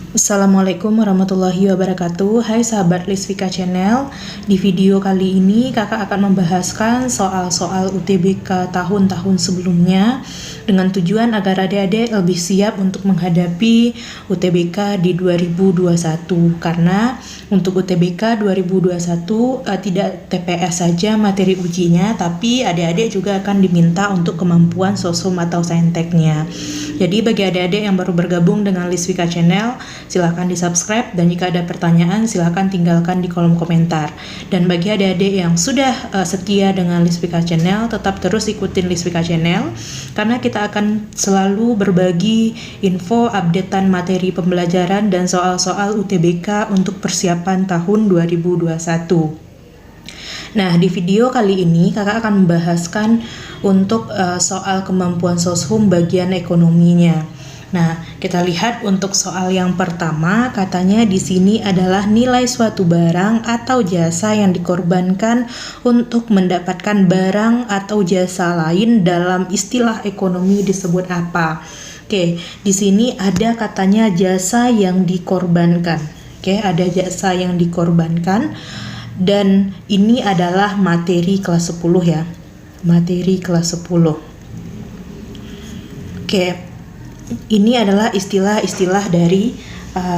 Assalamualaikum warahmatullahi wabarakatuh. Hai sahabat Lisvika Channel. Di video kali ini kakak akan membahaskan soal-soal UTBK tahun-tahun sebelumnya dengan tujuan agar adik-adik lebih siap untuk menghadapi UTBK di 2021. Karena untuk UTBK 2021 tidak TPS saja materi ujinya, tapi adik-adik juga akan diminta untuk kemampuan sosum atau sainteknya. Jadi bagi adik-adik yang baru bergabung dengan Lisvika Channel, silakan di-subscribe, dan jika ada pertanyaan silakan tinggalkan di kolom komentar. Dan bagi adik-adik yang sudah setia dengan Lisvika Channel, tetap terus ikutin Lisvika Channel karena kita akan selalu berbagi info updatean materi pembelajaran dan soal-soal UTBK untuk persiapan tahun 2021. Nah, di video kali ini kakak akan membahaskan untuk soal kemampuan soshum bagian ekonominya. Nah, kita lihat untuk soal yang pertama, katanya di sini adalah nilai suatu barang atau jasa yang dikorbankan untuk mendapatkan barang atau jasa lain dalam istilah ekonomi disebut apa? Oke, di sini ada katanya jasa yang dikorbankan. Oke, ada jasa yang dikorbankan. Dan ini adalah materi kelas 10 ya. Materi kelas 10. Oke. Ini adalah istilah-istilah dari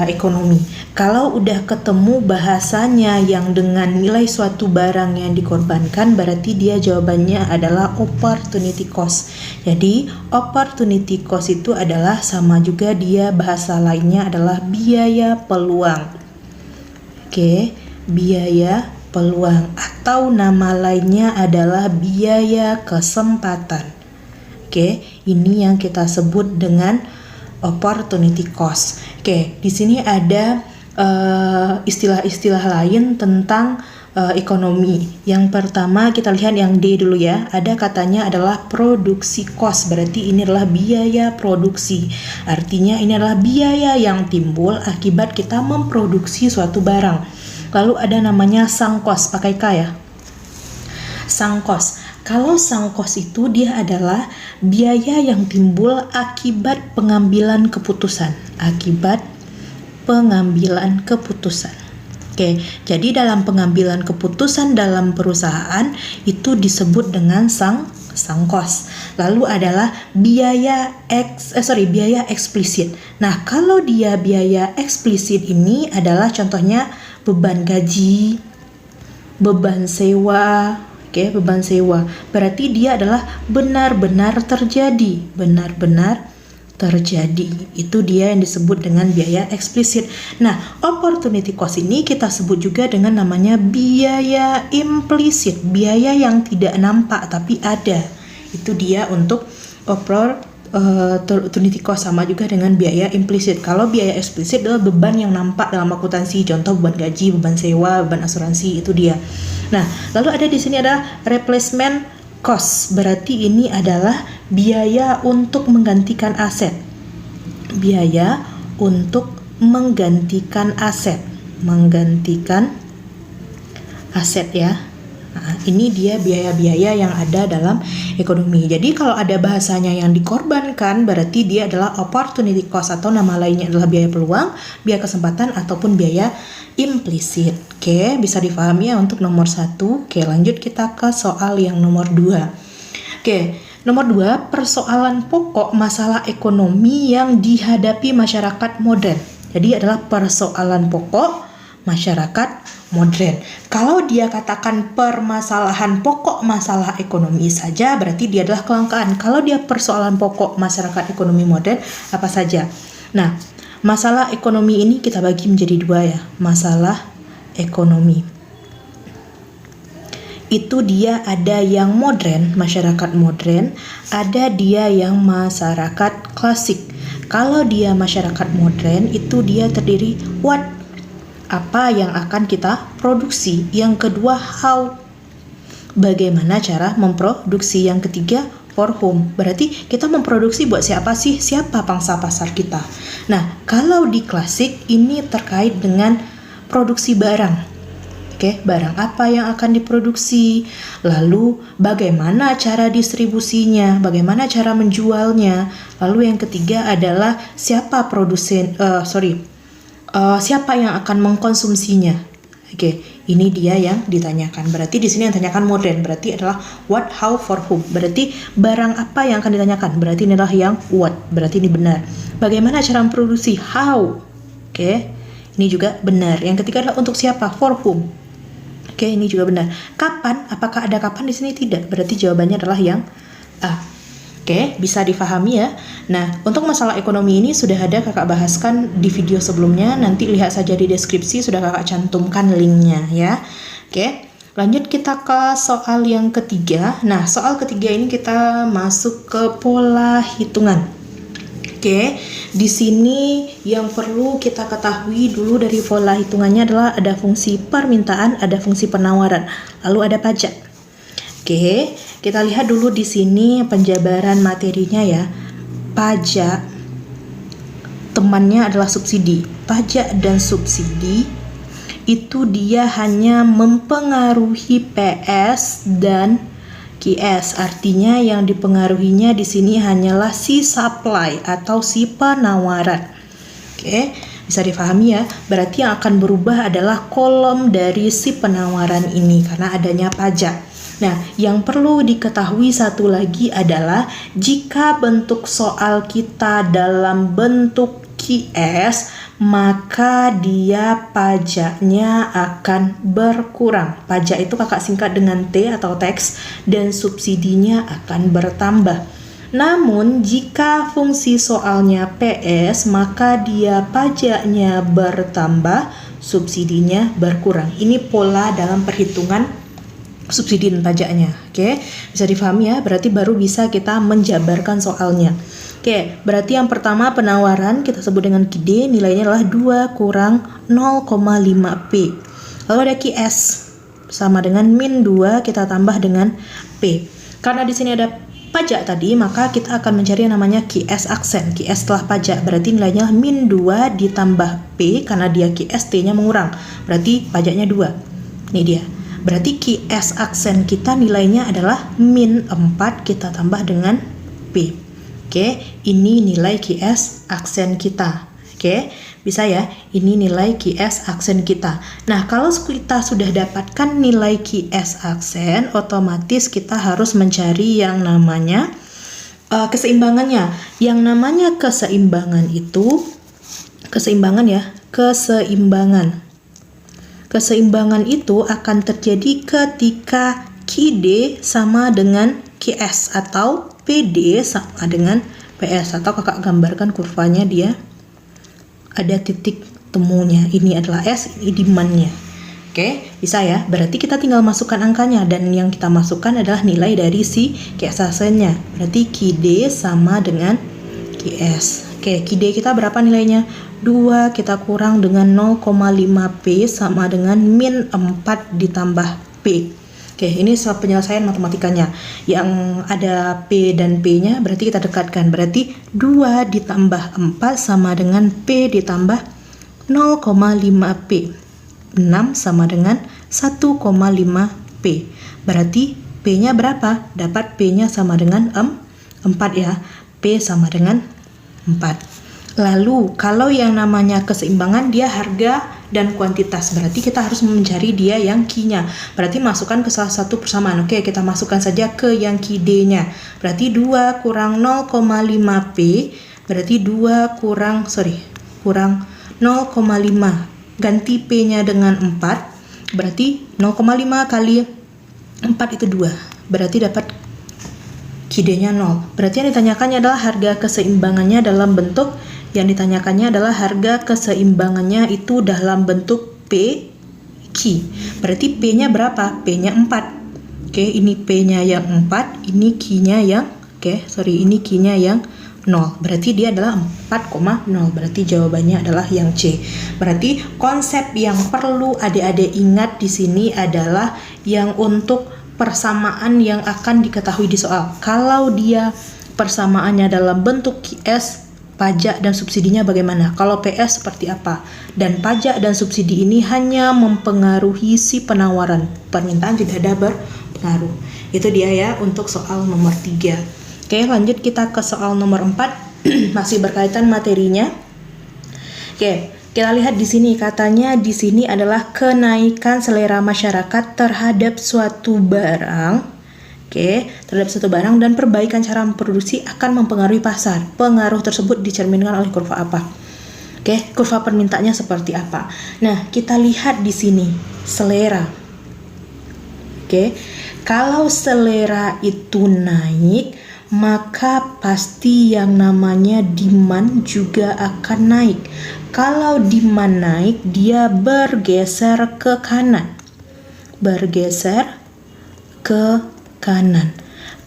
ekonomi. Kalau udah ketemu bahasanya yang dengan nilai suatu barang yang dikorbankan, berarti dia jawabannya adalah opportunity cost. Jadi, opportunity cost itu adalah sama juga dia bahasa lainnya adalah biaya peluang. Oke. Biaya peluang atau nama lainnya adalah biaya kesempatan. Oke, ini yang kita sebut dengan opportunity cost. Oke, di sini ada istilah-istilah lain tentang ekonomi. Yang pertama kita lihat yang D dulu ya. Ada katanya adalah produksi cost. Berarti ini adalah biaya produksi. Artinya ini adalah biaya yang timbul akibat kita memproduksi suatu barang. Lalu ada namanya sunk cost, pakai K ya. Sunk cost. Kalau sunk cost itu dia adalah biaya yang timbul akibat pengambilan keputusan. Akibat pengambilan keputusan. Oke, jadi dalam pengambilan keputusan dalam perusahaan itu disebut dengan sunk cost. Lalu adalah biaya eksplisit. Nah, kalau dia biaya eksplisit ini adalah contohnya beban gaji, beban sewa. Oke, beban sewa. Berarti dia adalah benar-benar terjadi. Benar-benar terjadi. Itu dia yang disebut dengan biaya eksplisit. Nah, opportunity cost ini kita sebut juga dengan namanya biaya implisit. Biaya yang tidak nampak tapi ada. Itu dia untuk opportunity cost, sama juga dengan biaya implisit. Kalau biaya eksplisit adalah beban yang nampak dalam akuntansi, contoh beban gaji, beban sewa, beban asuransi, itu dia. Nah, lalu ada di sini ada replacement cost. Berarti ini adalah biaya untuk menggantikan aset. Biaya untuk menggantikan aset. Menggantikan aset ya. Nah, ini dia biaya-biaya yang ada dalam ekonomi. Jadi kalau ada bahasanya yang dikorbankan, berarti dia adalah opportunity cost atau nama lainnya adalah biaya peluang, biaya kesempatan, ataupun biaya implisit. Oke, bisa difahami ya untuk nomor 1. Oke, lanjut kita ke soal yang nomor 2. Oke, nomor 2, persoalan pokok masalah ekonomi yang dihadapi masyarakat modern. Jadi adalah persoalan pokok masyarakat modern. Kalau dia katakan permasalahan pokok masalah ekonomi saja, berarti dia adalah kelangkaan. Kalau dia persoalan pokok masyarakat ekonomi modern, apa saja? Nah, masalah ekonomi ini kita bagi menjadi 2 ya. Masalah ekonomi. Itu dia ada yang modern, masyarakat modern, ada dia yang masyarakat klasik. Kalau dia masyarakat modern, itu dia terdiri what? Apa yang akan kita produksi. Yang kedua, how, bagaimana cara memproduksi. Yang ketiga, for whom, berarti kita memproduksi buat siapa sih, siapa pangsa pasar kita. Nah, kalau di klasik ini terkait dengan produksi barang. Oke, barang apa yang akan diproduksi, lalu bagaimana cara distribusinya, bagaimana cara menjualnya. Lalu yang ketiga adalah siapa siapa yang akan mengkonsumsinya? Oke, ini dia yang ditanyakan. Berarti di sini yang ditanyakan modern. Berarti adalah what, how, for whom. Berarti barang apa yang akan ditanyakan? Berarti ini adalah yang what. Berarti ini benar. Bagaimana cara memproduksi? How. Oke, ini juga benar. Yang ketiga adalah untuk siapa? For whom. Oke, ini juga benar. Kapan? Apakah ada kapan di sini? Tidak. Berarti jawabannya adalah yang A. Oke, bisa difahami ya. Nah, untuk masalah ekonomi ini sudah ada kakak bahaskan di video sebelumnya. Nanti lihat saja di deskripsi, sudah kakak cantumkan linknya ya. Oke, lanjut kita ke soal yang ketiga. Nah, soal ketiga ini kita masuk ke pola hitungan. Oke, di sini yang perlu kita ketahui dulu dari pola hitungannya adalah ada fungsi permintaan, ada fungsi penawaran, lalu ada pajak. Oke, kita lihat dulu di sini penjabaran materinya ya. Pajak temannya adalah subsidi. Pajak dan subsidi itu dia hanya mempengaruhi PS dan QS. Artinya yang dipengaruhinya di sini hanyalah si supply atau si penawaran. Oke, bisa difahami ya. Berarti yang akan berubah adalah kolom dari si penawaran ini karena adanya pajak. Nah, yang perlu diketahui satu lagi adalah jika bentuk soal kita dalam bentuk QS, maka dia pajaknya akan berkurang. Pajak itu kakak singkat dengan T atau tax, dan subsidinya akan bertambah. Namun, jika fungsi soalnya PS, maka dia pajaknya bertambah, subsidinya berkurang. Ini pola dalam perhitungan subsidi dan pajaknya. Oke, bisa difahami ya. Berarti baru bisa kita menjabarkan soalnya. Oke, berarti yang pertama penawaran kita sebut dengan QD, nilainya adalah 2 kurang 0,5P. Lalu ada QS sama dengan min 2 kita tambah dengan P. Karena di sini ada pajak tadi, maka kita akan mencari yang namanya QS aksen. QS setelah pajak, berarti nilainya min 2 ditambah P karena dia QS, T-nya mengurang. Berarti pajaknya 2. Ini dia. Berarti QS aksen kita nilainya adalah min 4 kita tambah dengan P. Oke, ini nilai QS aksen kita. Oke, bisa ya, ini nilai QS aksen kita. Nah, kalau kita sudah dapatkan nilai QS aksen, otomatis kita harus mencari yang namanya keseimbangannya. Yang namanya keseimbangan itu, keseimbangan ya, keseimbangan. Keseimbangan itu akan terjadi ketika QD sama dengan QS atau PD sama dengan PS, atau kakak gambarkan kurvanya, dia ada titik temunya. Ini adalah S, ini demand-nya. Oke, bisa ya. Berarti kita tinggal masukkan angkanya, dan yang kita masukkan adalah nilai dari si QS aksennya. Berarti QD sama dengan QS. Oke, QD kita berapa nilainya? 2 kita kurang dengan 0,5P sama dengan min 4 ditambah P. Oke, ini soal penyelesaian matematikanya. Yang ada P dan P-nya berarti kita dekatkan. Berarti 2 ditambah 4 sama dengan P ditambah 0,5P. 6 sama dengan 1,5P. Berarti P-nya berapa? Dapat P-nya sama dengan 4 ya. P sama dengan 4. Lalu, kalau yang namanya keseimbangan, dia harga dan kuantitas. Berarti kita harus mencari dia yang Q-nya. Berarti masukkan ke salah satu persamaan. Oke, kita masukkan saja ke yang QD-nya. Berarti 2 kurang 0,5P. Berarti 2 kurang 0,5. Ganti P-nya dengan 4. Berarti 0,5 kali 4 itu 2. Berarti dapat QD-nya 0. Berarti yang ditanyakannya adalah harga keseimbangannya dalam bentuk, yang ditanyakannya adalah harga keseimbangannya itu dalam bentuk P, Q. Berarti P-nya berapa? P-nya 4. Oke, ini P-nya yang 4, ini Q-nya yang, ini Q-nya yang 0. Berarti dia adalah 4,0. Berarti jawabannya adalah yang C. Berarti konsep yang perlu adik-adik ingat di sini adalah yang untuk persamaan yang akan diketahui di soal. Kalau dia persamaannya dalam bentuk QS, pajak dan subsidinya bagaimana? Kalau PS seperti apa? Dan pajak dan subsidi ini hanya mempengaruhi si penawaran. Permintaan tidak ada berpengaruh. Itu dia ya untuk soal nomor 3. Oke, lanjut kita ke soal nomor 4. Masih berkaitan materinya. Oke, kita lihat di sini katanya di sini adalah kenaikan selera masyarakat terhadap suatu barang. Oke, terhadap suatu barang dan perbaikan cara memproduksi akan mempengaruhi pasar. Pengaruh tersebut dicerminkan oleh kurva apa? Oke, kurva permintaannya seperti apa? Nah, kita lihat di sini selera. Oke, kalau selera itu naik, maka pasti yang namanya demand juga akan naik. Kalau demand naik, dia bergeser ke kanan. Bergeser ke kanan.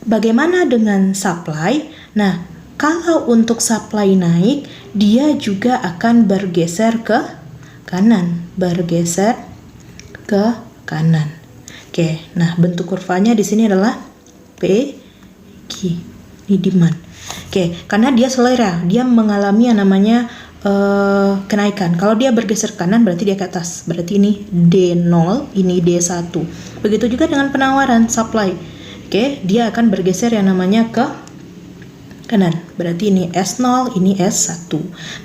Bagaimana dengan supply? Nah, kalau untuk supply naik, dia juga akan bergeser ke kanan. Bergeser ke kanan. Oke, nah bentuk kurvanya di sini adalah PQ. Ini demand. Oke, karena dia selera, dia mengalami yang namanya kenaikan. Kalau dia bergeser ke kanan berarti dia ke atas. Berarti ini D0, ini D1. Begitu juga dengan penawaran supply. Oke, dia akan bergeser yang namanya ke kanan. Berarti ini S0, ini S1.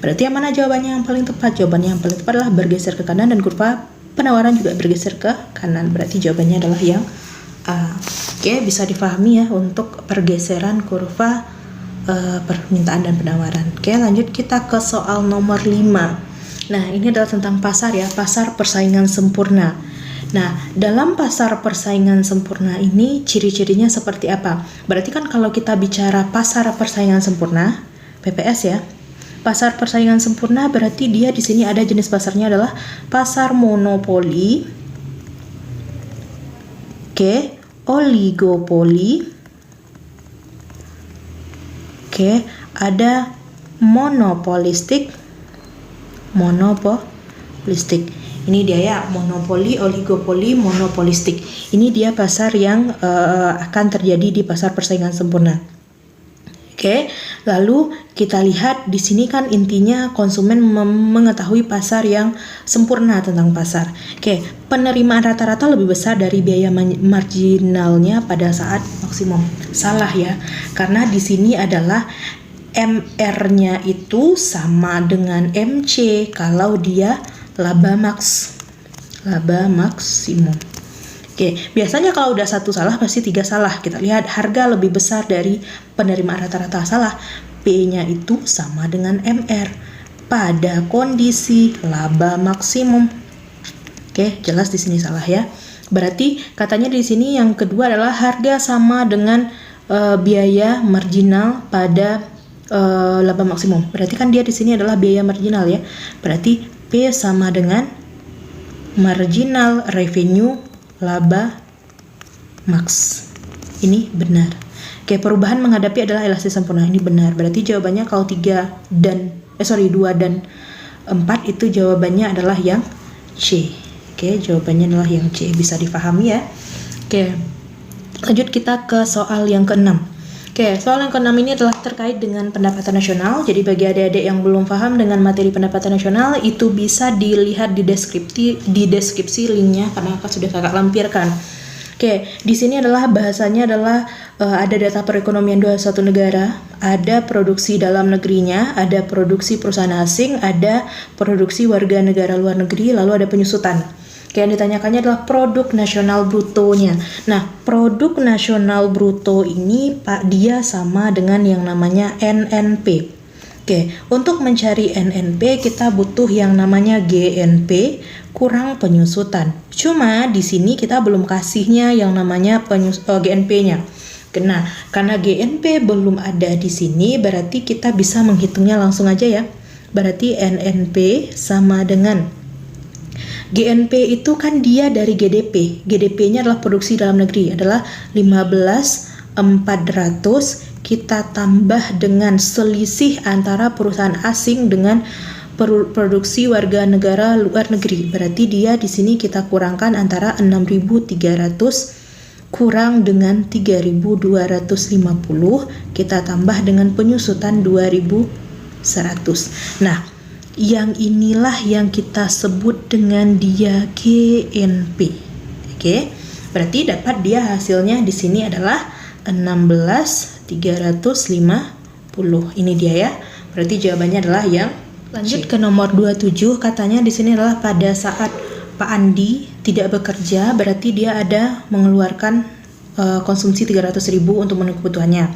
Berarti yang mana jawabannya yang paling tepat? Jawabannya yang paling tepat adalah bergeser ke kanan dan kurva penawaran juga bergeser ke kanan. Berarti jawabannya adalah yang A. Oke, bisa difahami ya untuk pergeseran kurva permintaan dan penawaran. Oke, lanjut kita ke soal nomor 5. Nah, ini adalah tentang pasar ya, pasar persaingan sempurna. Nah, dalam pasar persaingan sempurna ini ciri-cirinya seperti apa? Berarti kan kalau kita bicara pasar persaingan sempurna, PPS ya. Pasar persaingan sempurna berarti dia di sini ada jenis pasarnya adalah pasar monopoli. Oke, oligopoli. Oke, ada monopolistik. Monopolistik. Ini dia ya, monopoli, oligopoli, monopolistik. Ini dia pasar yang akan terjadi di pasar persaingan sempurna. Oke, lalu kita lihat di sini kan intinya konsumen mengetahui pasar yang sempurna tentang pasar. Oke, penerimaan rata-rata lebih besar dari biaya marginalnya pada saat maksimum. Salah ya, karena di sini adalah MR-nya itu sama dengan MC kalau dia laba maksimum. Oke, biasanya kalau udah satu salah pasti tiga salah. Kita lihat harga lebih besar dari penerimaan rata-rata, salah. P-nya itu sama dengan MR pada kondisi laba maksimum. Oke, jelas di sini salah ya. Berarti katanya di sini yang kedua adalah harga sama dengan biaya marginal pada laba maksimum. Berarti kan dia di sini adalah biaya marginal ya. Berarti P sama dengan marginal revenue laba max. Ini benar. Oke, perubahan menghadapi adalah elastis sempurna. Ini benar. Berarti jawabannya kalau 2 dan 4 itu jawabannya adalah yang C. Oke, jawabannya adalah yang C. Bisa difahami ya. Oke, lanjut kita ke soal yang ke-6. Oke, soal yang ke-6 ini adalah terkait dengan pendapatan nasional. Jadi bagi adik-adik yang belum paham dengan materi pendapatan nasional, itu bisa dilihat di deskripsi linknya karena sudah kakak lampirkan. Oke, di sini adalah bahasanya adalah ada data perekonomian suatu negara, ada produksi dalam negerinya, ada produksi perusahaan asing, ada produksi warga negara luar negeri, lalu ada penyusutan. Oke, yang ditanyakannya adalah produk nasional brutonya. Nah, produk nasional bruto ini dia sama dengan yang namanya NNP. Oke, untuk mencari NNP kita butuh yang namanya GNP kurang penyusutan. Cuma di sini kita belum kasihnya yang namanya GNP-nya. Nah, karena GNP belum ada di sini, berarti kita bisa menghitungnya langsung aja ya. Berarti NNP sama dengan GNP itu kan dia dari GDP. GDP-nya adalah produksi dalam negeri, adalah 15.400 kita tambah dengan selisih antara perusahaan asing dengan produksi warga negara luar negeri. Berarti dia di sini kita kurangkan antara 6.300 kurang dengan 3.250, kita tambah dengan penyusutan 2.100. Nah, yang inilah yang kita sebut dengan dia GNP. Oke, berarti dapat dia hasilnya di sini adalah 16.350. Ini dia ya. Berarti jawabannya adalah yang Lanjut ke nomor 27, katanya di sini adalah pada saat Pak Andi tidak bekerja, berarti dia ada mengeluarkan konsumsi 300.000 untuk memenuhi kebutuhannya.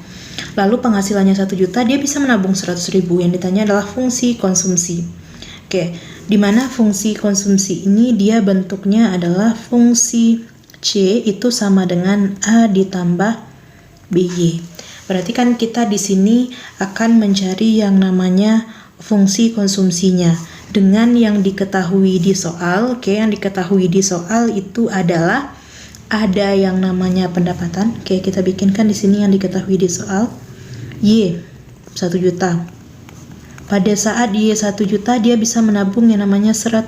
Lalu penghasilannya 1 juta, dia bisa menabung 100.000. Yang ditanya adalah fungsi konsumsi. Oke, di mana fungsi konsumsi ini dia bentuknya adalah fungsi C itu sama dengan A ditambah BY. Berarti kan kita di sini akan mencari yang namanya fungsi konsumsinya dengan yang diketahui di soal. Oke, yang diketahui di soal itu adalah ada yang namanya pendapatan. Oke, kita bikinkan di sini yang diketahui di soal. Y 1 juta. Pada saat Y 1 juta dia bisa menabung yang namanya 100.000.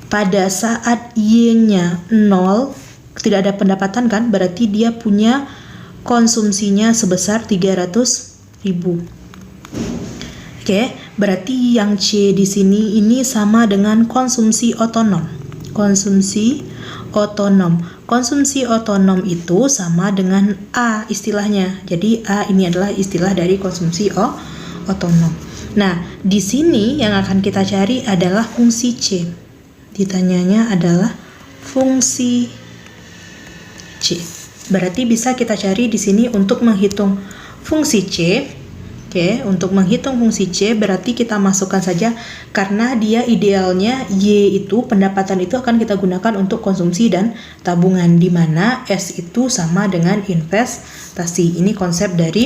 Pada saat Y-nya 0, tidak ada pendapatan kan? Berarti dia punya konsumsinya sebesar 300.000. Oke, berarti yang C di sini ini sama dengan konsumsi otonom. Konsumsi otonom. Konsumsi otonom itu sama dengan A istilahnya. Jadi A ini adalah istilah dari konsumsi otonom. Nah, di sini yang akan kita cari adalah fungsi C. Ditanyanya adalah fungsi C. Berarti bisa kita cari di sini untuk menghitung fungsi C. Oke, untuk menghitung fungsi C berarti kita masukkan saja karena dia idealnya Y itu pendapatan itu akan kita gunakan untuk konsumsi dan tabungan, di mana S itu sama dengan investasi. Ini konsep dari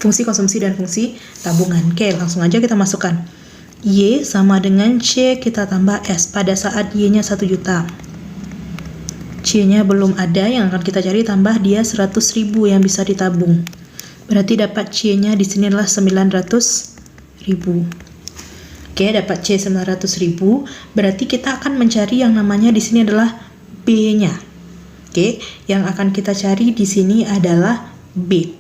fungsi konsumsi dan fungsi tabungan. Oke, langsung aja kita masukkan. Y sama dengan C kita tambah S pada saat Y-nya 1 juta. C-nya belum ada, yang akan kita cari tambah dia 100.000 yang bisa ditabung. Berarti dapat C-nya di sini adalah 900.000. Oke, dapat C 900.000. Berarti kita akan mencari yang namanya di sini adalah B-nya. Oke, yang akan kita cari di sini adalah B.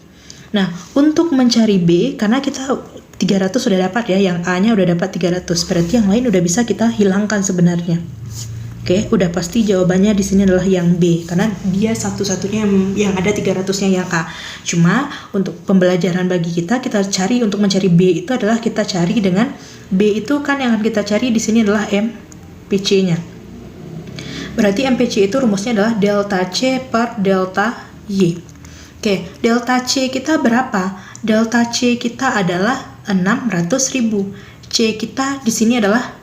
Nah, untuk mencari B, karena kita 300 sudah dapat ya, yang A-nya udah dapat 300. Berarti yang lain udah bisa kita hilangkan sebenarnya. Oke, udah pasti jawabannya di sini adalah yang B karena dia satu-satunya yang ada 300-nya yang A. Cuma untuk pembelajaran bagi kita cari untuk mencari B itu adalah kita cari dengan B itu kan yang akan kita cari di sini adalah MPC-nya. Berarti MPC itu rumusnya adalah delta C per delta Y. Oke, delta C kita berapa? Delta C kita adalah 600.000. C kita di sini adalah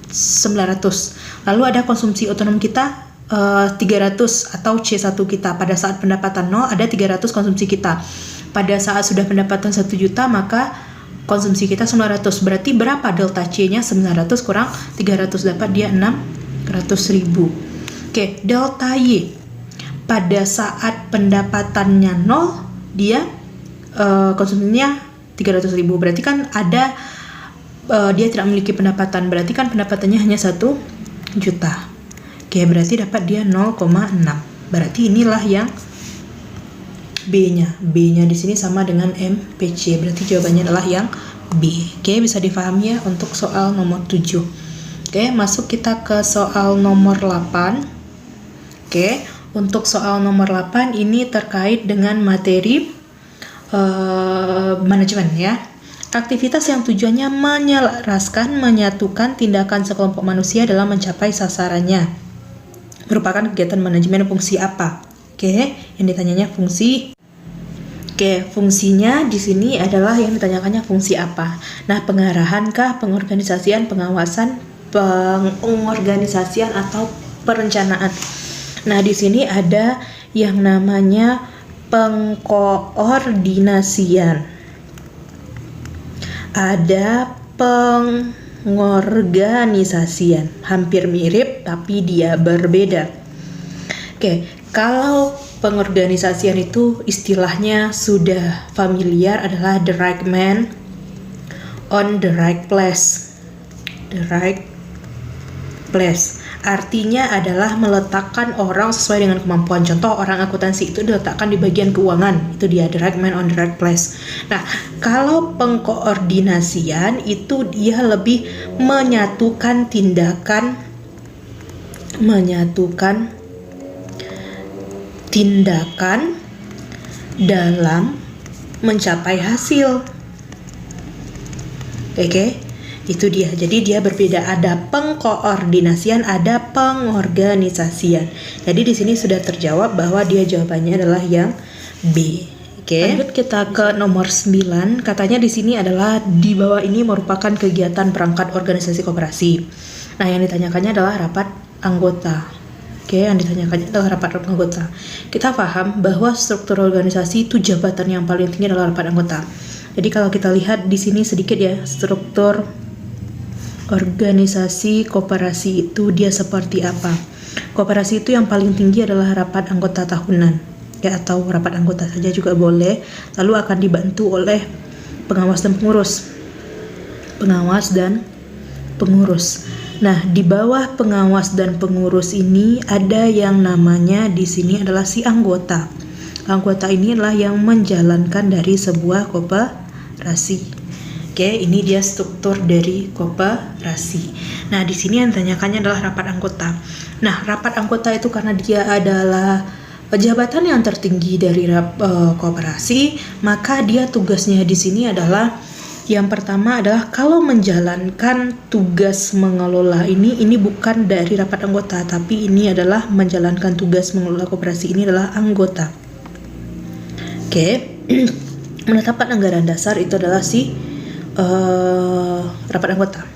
900. Lalu ada konsumsi otonom kita 300 atau C1 kita. Pada saat pendapatan 0 ada 300 konsumsi kita. Pada saat sudah pendapatan 1 juta maka konsumsi kita 900. Berarti berapa delta C-nya? 900 kurang 300 dapat dia 600.000. Oke, delta Y. Pada saat pendapatannya 0 dia konsumsinya 300.000. Berarti kan ada dia tidak memiliki pendapatan, berarti kan pendapatannya hanya 1 juta. Oke, berarti dapat dia 0,6. Berarti inilah yang B-nya. B-nya di sini sama dengan MPC. Berarti jawabannya adalah yang B. Oke, bisa difahami ya untuk soal nomor 7. Oke, masuk kita ke soal nomor 8. Oke, untuk soal nomor 8 ini terkait dengan materi manajemen ya. Aktivitas yang tujuannya menyelaraskan, menyatukan tindakan sekelompok manusia dalam mencapai sasarannya merupakan kegiatan manajemen fungsi apa? Oke, yang ditanyanya fungsi. Oke, fungsinya di sini adalah yang ditanyakannya fungsi apa? Nah, pengarahan kah, pengorganisasian, pengawasan, pengorganisasian atau perencanaan. Nah, di sini ada yang namanya pengkoordinasian. Ada pengorganisasian, hampir mirip tapi dia berbeda. Oke, kalau pengorganisasian itu istilahnya sudah familiar adalah the right man on the right place. The right place artinya adalah meletakkan orang sesuai dengan kemampuan. Contoh, orang akuntansi itu diletakkan di bagian keuangan, itu dia the right man on the right place. Nah, kalau pengkoordinasian itu dia lebih menyatukan tindakan dalam mencapai hasil. Oke, itu dia. Jadi dia berbeda, ada pengkoordinasian, ada pengorganisasian. Jadi di sini sudah terjawab bahwa dia jawabannya adalah yang B. Oke. Lanjut kita ke nomor 9. Katanya di sini adalah di bawah ini merupakan kegiatan perangkat organisasi koperasi. Nah, yang ditanyakannya adalah rapat anggota. Oke, yang ditanyakannya adalah rapat anggota. Kita paham bahwa struktur organisasi itu jabatan yang paling tinggi adalah rapat anggota. Jadi kalau kita lihat di sini sedikit ya, struktur organisasi koperasi itu dia seperti apa. Koperasi itu yang paling tinggi adalah rapat anggota tahunan, ya, atau rapat anggota saja juga boleh. Lalu akan dibantu oleh pengawas dan pengurus. Pengawas dan pengurus. Nah, di bawah pengawas dan pengurus ini ada yang namanya di sini adalah si anggota. Anggota ini adalah yang menjalankan dari sebuah koperasi. Oke, ini dia struktur dari koperasi. Nah, di sini yang ditanyakannya adalah rapat anggota. Nah, rapat anggota itu karena dia adalah jabatan yang tertinggi dari koperasi, maka dia tugasnya di sini adalah yang pertama adalah kalau menjalankan tugas mengelola ini bukan dari rapat anggota, tapi ini adalah menjalankan tugas mengelola koperasi ini adalah anggota. Oke, menetapkan anggaran dasar itu adalah si rapat anggota.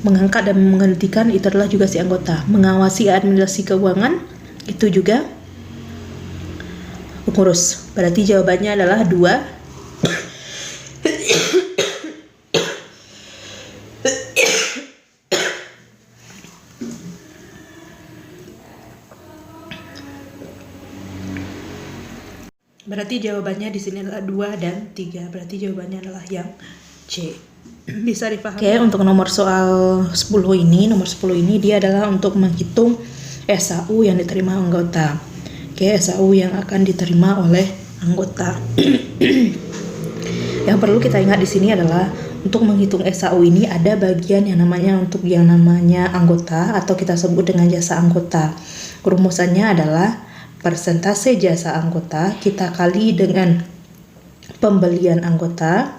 Mengangkat dan menghentikan itu adalah juga si anggota. Mengawasi administrasi keuangan itu juga pengurus. Berarti jawabannya adalah 2. Berarti jawabannya di sini adalah 2 dan 3. Berarti jawabannya adalah yang C. Bisa dipahami? Oke, untuk nomor soal 10 ini, dia adalah untuk menghitung SAU yang diterima anggota. Oke, SAU yang akan diterima oleh anggota. Yang perlu kita ingat di sini adalah untuk menghitung SAU ini ada bagian yang namanya anggota atau kita sebut dengan jasa anggota. Rumusannya adalah persentase jasa anggota kita kali dengan pembelian anggota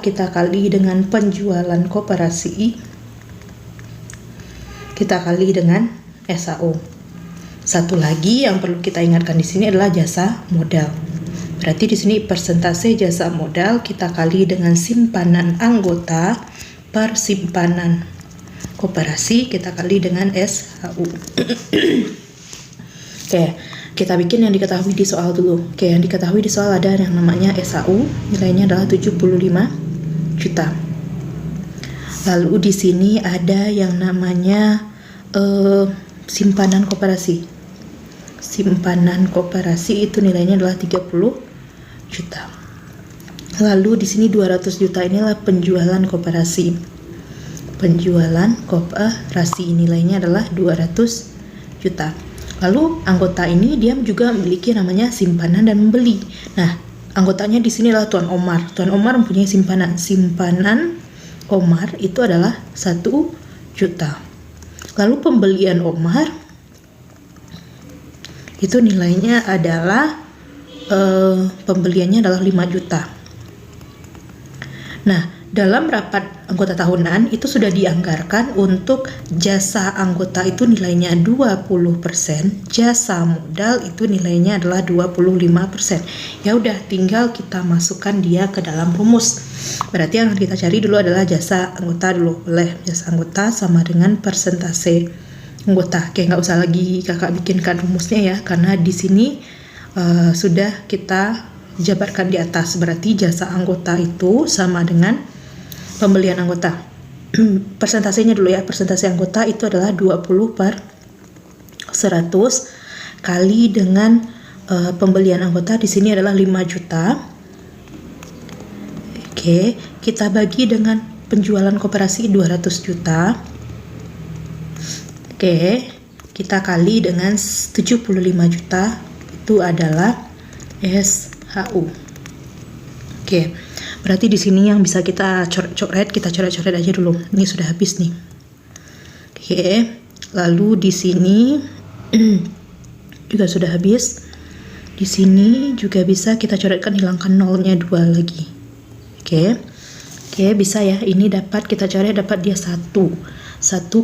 kita kali dengan penjualan koperasi kita kali dengan SAU. Satu lagi yang perlu kita ingatkan di sini adalah jasa modal. Berarti di sini persentase jasa modal kita kali dengan simpanan anggota per simpanan koperasi kita kali dengan SAU. Oke, kita bikin yang diketahui di soal dulu. Oke, yang diketahui di soal ada yang namanya SAU, nilainya adalah 75 juta. Lalu di sini ada yang namanya simpanan koperasi. Simpanan koperasi itu nilainya adalah 30 juta. Lalu di sini 200 juta inilah penjualan koperasi. Penjualan koperasi nilainya adalah 200 juta. Lalu anggota ini dia juga memiliki namanya simpanan dan membeli. Nah, anggotanya di sini adalah Tuan Omar. Tuan Omar mempunyai simpanan. Simpanan Omar itu adalah 1 juta. Lalu pembelian Omar itu nilainya adalah pembeliannya adalah 5 juta. Nah, dalam rapat anggota tahunan itu sudah dianggarkan untuk jasa anggota itu nilainya 20%, jasa modal itu nilainya adalah 25%. Ya udah, tinggal kita masukkan dia ke dalam rumus. Berarti yang kita cari dulu adalah jasa anggota dulu. Boleh, jasa anggota sama dengan persentase anggota. Oke, nggak usah lagi kakak bikinkan rumusnya ya, karena di sini sudah kita jabarkan di atas. Berarti jasa anggota itu sama dengan pembelian anggota. Persentasenya dulu ya, persentase anggota itu adalah 20/100 kali dengan pembelian anggota di sini adalah 5 juta. Oke, kita bagi dengan penjualan koperasi 200 juta. Oke, kita kali dengan 75 juta itu adalah SHU. Oke. Berarti di sini yang bisa kita coret-coret, kita coret-coret aja dulu. Ini sudah habis nih. Oke. Lalu di sini juga sudah habis. Di sini juga bisa kita coretkan, hilangkan nolnya 2 lagi. Oke, bisa ya. Ini dapat kita coret, dapat dia 1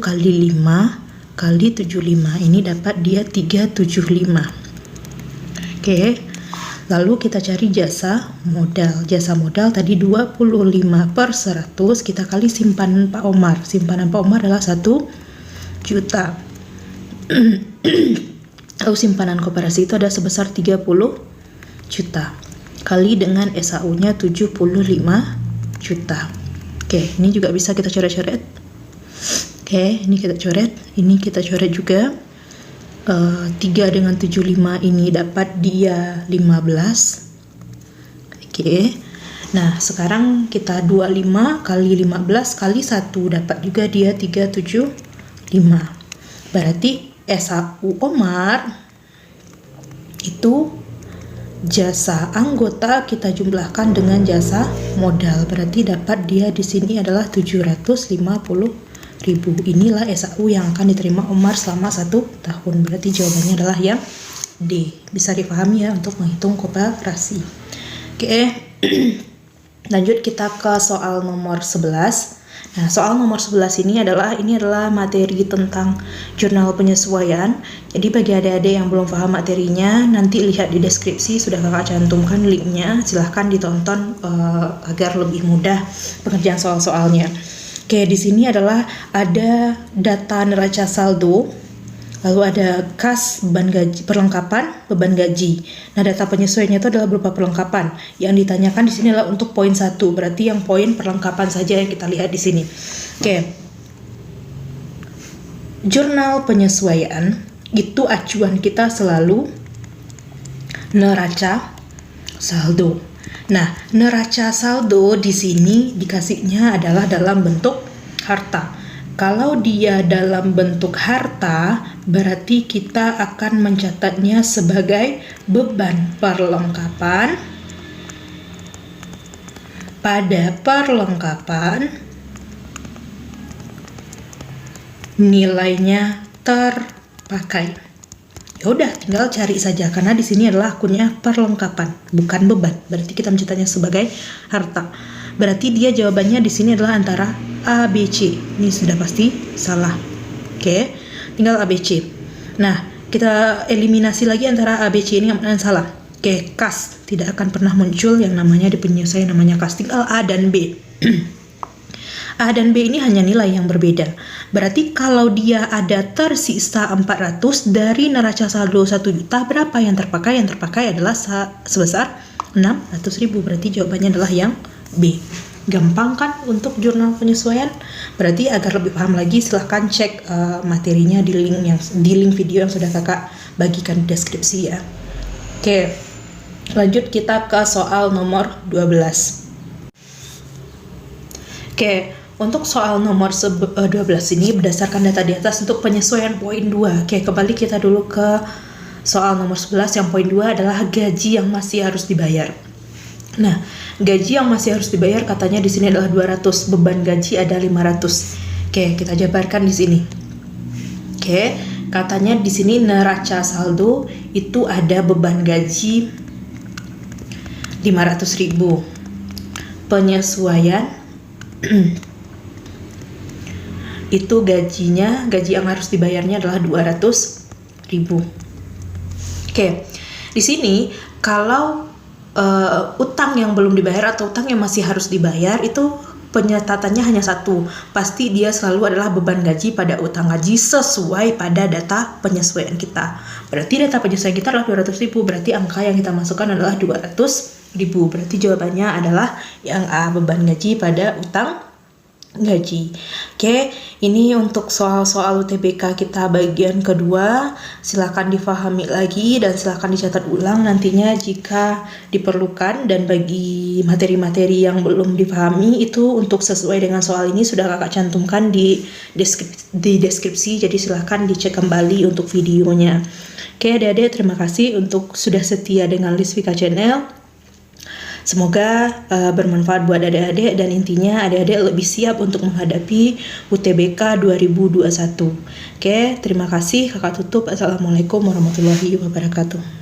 kali 5 kali 75. Ini dapat dia 375. Oke, lalu kita cari jasa modal. Jasa modal tadi 25/100, kita kali simpanan Pak Omar. Simpanan Pak Omar adalah 1 juta. Lalu simpanan koperasi itu ada sebesar 30 juta. Kali dengan SAU-nya 75 juta. Oke, ini juga bisa kita coret-coret. Oke, ini kita coret. Ini kita coret juga. 3 dengan 75 ini dapat dia 15. Oke. Nah, sekarang kita 25 kali 15 kali 1 dapat juga dia 375. Berarti SAU Omar itu jasa anggota kita jumlahkan dengan jasa modal. Berarti dapat dia di sini adalah 750.000. Inilah SAU yang akan diterima Omar selama 1 tahun. Berarti jawabannya adalah yang D. Bisa dipahami ya untuk menghitung koperasi. Oke. Lanjut kita ke soal nomor 11. Nah, soal nomor 11 ini adalah materi tentang jurnal penyesuaian. Jadi bagi adik-adik yang belum paham materinya, nanti lihat di deskripsi sudah kakak cantumkan linknya. Silahkan ditonton agar lebih mudah pengerjaan soal-soalnya. Oke, di sini adalah ada data neraca saldo, lalu ada kas beban gaji, perlengkapan beban gaji. Nah, data penyesuaiannya itu adalah berupa perlengkapan. Yang ditanyakan di sini adalah untuk poin 1, berarti yang poin perlengkapan saja yang kita lihat di sini. Oke. Jurnal penyesuaian itu acuan kita selalu neraca saldo. Nah, neraca saldo di sini dikasihnya adalah dalam bentuk harta. Kalau dia dalam bentuk harta, berarti kita akan mencatatnya sebagai beban perlengkapan pada perlengkapan nilainya terpakai. Ya udah, tinggal cari saja karena di sini adalah akunnya perlengkapan, bukan beban. Berarti kita mencatatnya sebagai harta. Berarti dia jawabannya di sini adalah antara A, B, C. Ini sudah pasti salah. Oke, tinggal A, B, C. Nah, kita eliminasi lagi antara A, B, C ini yang mana yang salah. Oke, kas tidak akan pernah muncul yang namanya di penyesuaian namanya kas. Tinggal A dan B. A dan B ini hanya nilai yang berbeda. Berarti kalau dia ada tersisa 400 dari neraca saldo 1 juta, berapa yang terpakai? Yang terpakai adalah sebesar 600.000. Berarti jawabannya adalah yang B. Gampang kan untuk jurnal penyesuaian? Berarti agar lebih paham lagi silahkan cek materinya di link video yang sudah kakak bagikan di deskripsi ya. Oke, lanjut kita ke soal nomor 12. Oke, untuk soal nomor 12 ini berdasarkan data di atas untuk penyesuaian poin 2. Oke, kembali kita dulu ke soal nomor 11 yang poin 2 adalah gaji yang masih harus dibayar. Nah, gaji yang masih harus dibayar katanya di sini adalah 200, beban gaji ada 500. Oke, kita jabarkan di sini. Oke, katanya di sini neraca saldo itu ada beban gaji 500.000. Penyesuaian itu gaji yang harus dibayarnya adalah 200.000. Oke, di sini kalau utang yang belum dibayar atau utang yang masih harus dibayar itu penyatatannya hanya satu, pasti dia selalu adalah beban gaji pada utang gaji sesuai pada data penyesuaian kita. Berarti data penyesuaian kita adalah 200.000, berarti angka yang kita masukkan adalah 200.000. Berarti jawabannya adalah yang A, beban gaji pada utang gaji. Oke, ini untuk soal-soal UTBK kita bagian kedua. Silakan difahami lagi dan silakan dicatat ulang nantinya jika diperlukan. Dan bagi materi-materi yang belum dipahami itu untuk sesuai dengan soal ini sudah kakak cantumkan di deskripsi. Jadi silakan dicek kembali untuk videonya. Oke adik-adik, terima kasih untuk sudah setia dengan Lisvika Channel. Semoga bermanfaat buat adik-adik dan intinya adik-adik lebih siap untuk menghadapi UTBK 2021. Oke, terima kasih. Kakak tutup. Assalamualaikum warahmatullahi wabarakatuh.